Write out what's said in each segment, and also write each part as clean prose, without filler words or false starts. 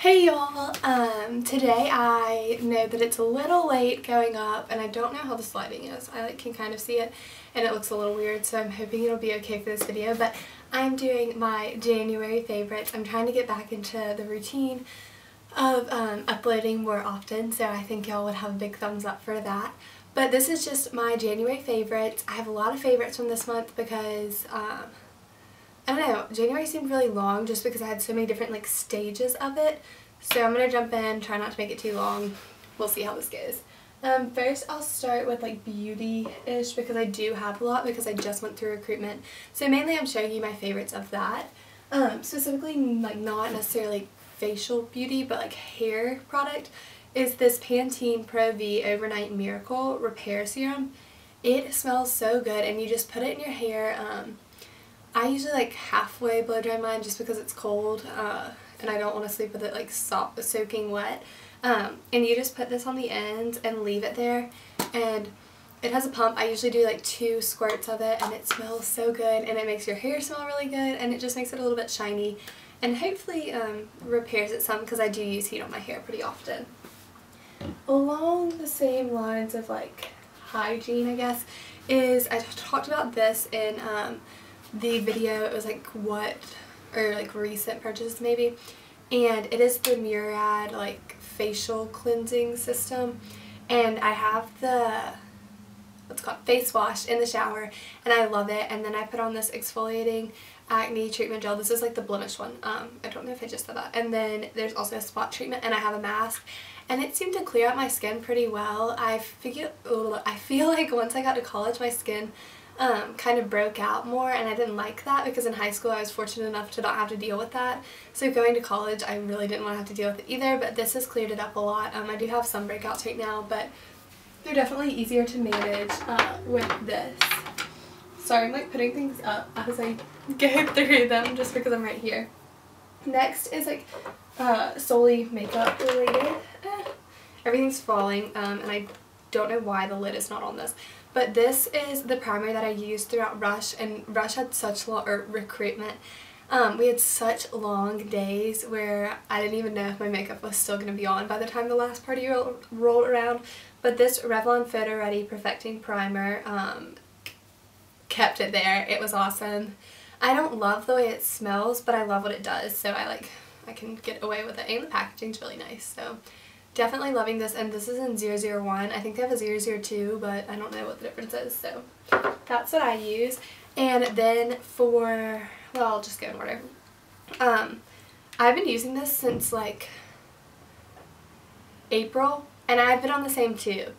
Hey y'all, today I know that it's a little late going up and I don't know how the lighting is. I can kind of see it and it looks a little weird, so I'm hoping it'll be okay for this video, but I'm doing my January favorites. I'm trying to get back into the routine of uploading more often, so I think y'all would have a big thumbs up for that. But this is just my January favorites. I have a lot of favorites from this month because I don't know, January seemed really long just because I had so many different stages of it. So I'm going to jump in, try not to make it too long. We'll see how this goes. First I'll start with beauty-ish because I do have a lot because I just went through recruitment. So mainly I'm showing you my favorites of that. Specifically not necessarily facial beauty but hair product is this Pantene Pro V Overnight Miracle Repair Serum. It smells so good and you just put it in your hair. I usually halfway blow dry mine just because it's cold and I don't want to sleep with it soaking wet. And you just put this on the ends and leave it there, and it has a pump. I usually do 2 squirts of it and it smells so good and it makes your hair smell really good and it just makes it a little bit shiny and hopefully repairs it some because I do use heat on my hair pretty often. Along the same lines of hygiene, I guess, is I talked about this in the video. It was recent purchase maybe, and it is the Murad facial cleansing system, and I have the what's called face wash in the shower and I love it, and then I put on this exfoliating acne treatment gel. This is the blemish one. I don't know if I just said that. And then there's also a spot treatment and I have a mask, and it seemed to clear out my skin pretty well. I feel like once I got to college my skin kind of broke out more, and I didn't like that because in high school I was fortunate enough to not have to deal with that. So going to college I really didn't want to have to deal with it either, but this has cleared it up a lot. I do have some breakouts right now, but they're definitely easier to manage with this. Sorry, I'm putting things up as I go through them just because I'm right here. Next is solely makeup related. Everything's falling and I don't know why the lid is not on this. But this is the primer that I used throughout Rush, and Rush had such recruitment. We had such long days where I didn't even know if my makeup was still going to be on by the time the last party rolled around. But this Revlon Photo Ready Perfecting Primer kept it there. It was awesome. I don't love the way it smells, but I love what it does, so I can get away with it, and the packaging's really nice. So definitely loving this, and this is in 001. I think they have a 002, but I don't know what the difference is, so that's what I use. And then for, well, I'll just go in order. I've been using this since April, and I've been on the same tube,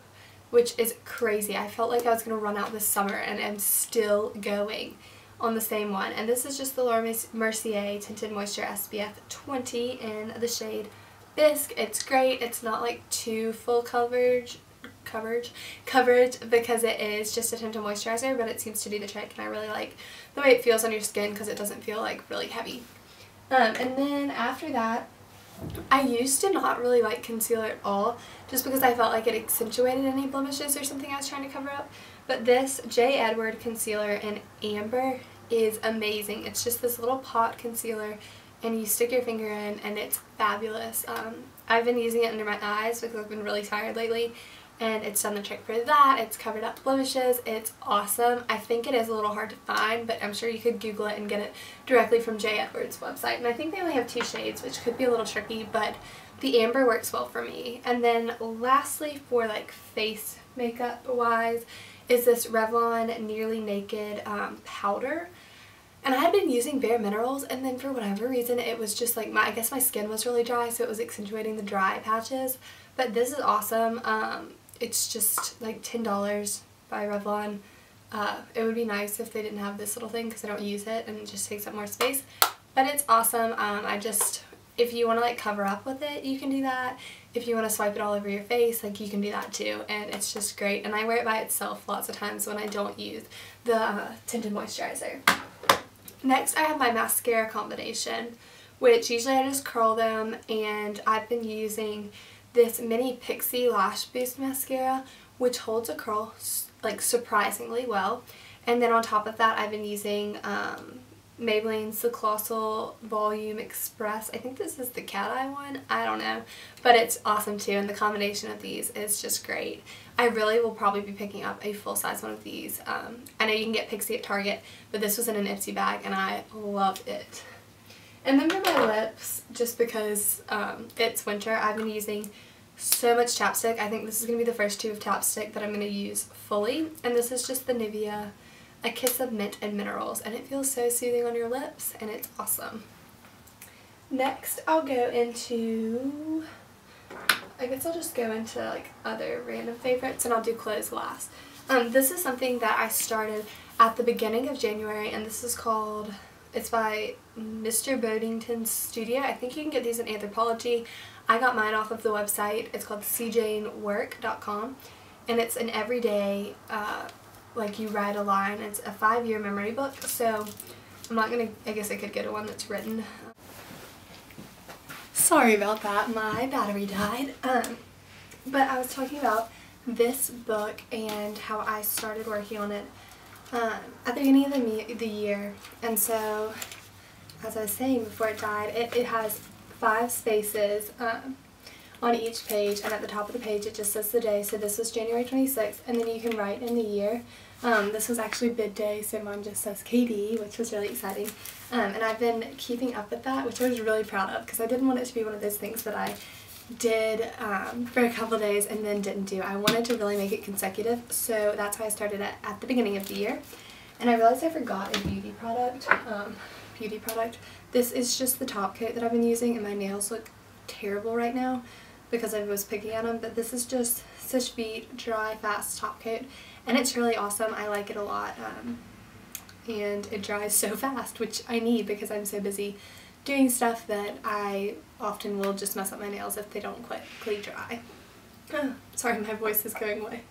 which is crazy. I felt like I was going to run out this summer, and I'm still going on the same one. And this is just the Laura Mercier Tinted Moisture SPF 20 in the shade Bisque. It's great. It's not too full coverage because it is just a tinted moisturizer, but it seems to do the trick, and I really like the way it feels on your skin because it doesn't feel really heavy. And then after that, I used to not really like concealer at all just because I felt like it accentuated any blemishes or something I was trying to cover up. But this J. Edward concealer in Amber is amazing. It's just this little pot concealer and you stick your finger in and it's fabulous. I've been using it under my eyes because I've been really tired lately, and it's done the trick for that. It's covered up blemishes. It's awesome. I think it is a little hard to find, but I'm sure you could Google it and get it directly from J. Edward's website. And I think they only have 2 shades, which could be a little tricky, but the Amber works well for me. And then lastly, for face makeup wise, is this Revlon Nearly Naked powder. And I had been using Bare Minerals, and then for whatever reason it was just I guess my skin was really dry, so it was accentuating the dry patches. But this is awesome. It's just $10 by Revlon. It would be nice if they didn't have this little thing because I don't use it and it just takes up more space. But it's awesome. If you want to cover up with it, you can do that. If you want to swipe it all over your face, you can do that too, and it's just great. And I wear it by itself lots of times when I don't use the tinted moisturizer. Next I have my mascara combination, which usually I just curl them, and I've been using this mini Pixie Lash Boost mascara, which holds a curl surprisingly well. And then on top of that I've been using Maybelline's the Colossal Volume Express. I think this is the cat eye one. I don't know. But it's awesome too, and the combination of these is just great. I really will probably be picking up a full-size one of these. I know you can get Pixie at Target, but this was in an Ipsy bag, and I love it. And then for my lips, just because it's winter, I've been using so much chapstick. I think this is going to be the first tube of chapstick that I'm going to use fully. And this is just the Nivea A Kiss of Mint and Minerals, and it feels so soothing on your lips, and it's awesome. Next, I'll go into, I guess I'll just go into like other random favorites, and I'll do clothes last. This is something that I started at the beginning of January, and this is called, it's by Mr. Bodington's Studio. I think you can get these in Anthropologie. I got mine off of the website. It's called cjanework.com, and it's an everyday, like you write a line. It's a 5-year memory book, so I'm not gonna, I guess I could get a one that's written. Sorry about that, my battery died. But I was talking about this book and how I started working on it at the beginning of the year, and so as I was saying before it died, it has 5 spaces on each page, and at the top of the page it just says the day. So this was January 26th, and then you can write in the year. This was actually bid day, so mine just says KD, which was really exciting. And I've been keeping up with that, which I was really proud of, because I didn't want it to be one of those things that I did for a couple days and then didn't do. I wanted to really make it consecutive, so that's why I started it at the beginning of the year. And I realized I forgot a beauty product. This is just the top coat that I've been using, and my nails look terrible right now because I was picking at them, but this is just Such Beat Dry Fast Top Coat, and it's really awesome. I like it a lot, and it dries so fast, which I need because I'm so busy doing stuff that I often will just mess up my nails if they don't quickly dry. Sorry, my voice is going away.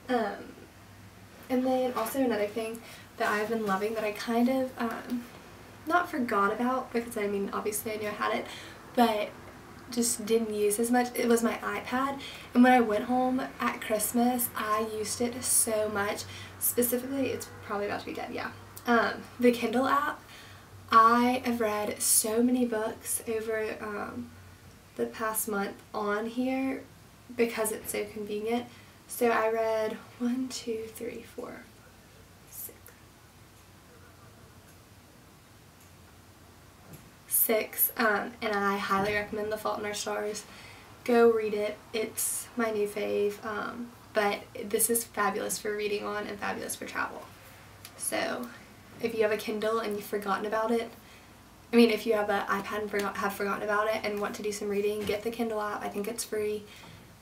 And then also another thing that I've been loving that I kind of not forgot about, because I mean obviously I knew I had it, but just didn't use as much, it was my iPad. And when I went home at Christmas, I used it so much. Specifically, it's probably about to be dead, yeah. The Kindle app. I have read so many books over the past month on here because it's so convenient. So I read 1, 2, 3, 4, 6, and I highly recommend The Fault in Our Stars. Go read it. It's my new fave, but this is fabulous for reading on and fabulous for travel. So if you have a Kindle and you've forgotten about it, I mean if you have an iPad and have forgotten about it and want to do some reading, get the Kindle app. I think it's free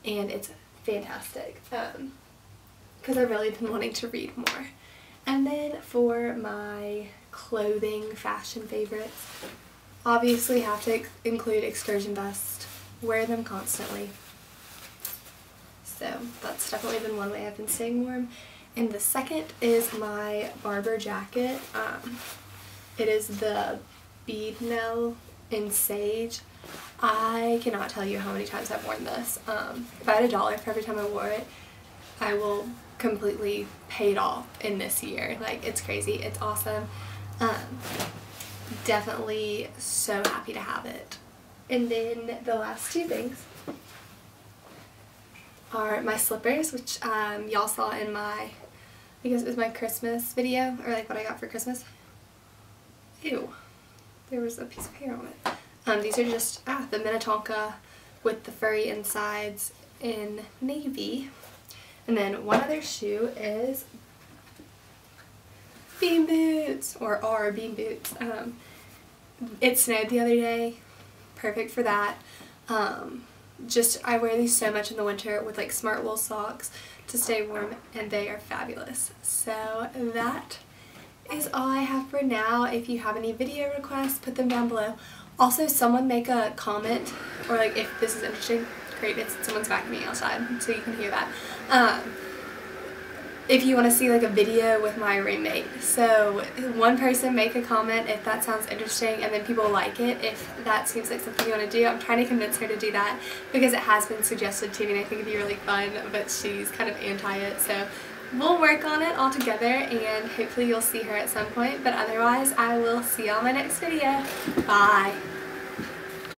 and it's fantastic, because I've really been wanting to read more. And then for my clothing fashion favorites, obviously have to include excursion vests. Wear them constantly. So that's definitely been one way I've been staying warm. And the second is my Barber jacket. It is the Bead Nail in Sage. I cannot tell you how many times I've worn this. If I had $1 for every time I wore it, I will completely pay it off in this year. Like, it's crazy. It's awesome. Definitely so happy to have it. And then the last 2 things are my slippers, which y'all saw in my, I guess it was my Christmas video, or like what I got for Christmas. Ew, there was a piece of hair on it. These are just the Minnetonka with the furry insides in navy. And then one other shoe is bean boots, or are bean boots. It snowed the other day, perfect for that. I wear these so much in the winter with like smart wool socks to stay warm, and they are fabulous. So that is all I have for now. If you have any video requests, put them down below. Also, someone make a comment, or like if this is interesting. Great, someone's backing me outside, so you can hear that. If you want to see like a video with my roommate. So one person make a comment if that sounds interesting, and then people like it if that seems like something you want to do. I'm trying to convince her to do that because it has been suggested to me and I think it'd be really fun, but she's kind of anti it, so we'll work on it all together and hopefully you'll see her at some point, but otherwise I will see you on my next video. Bye!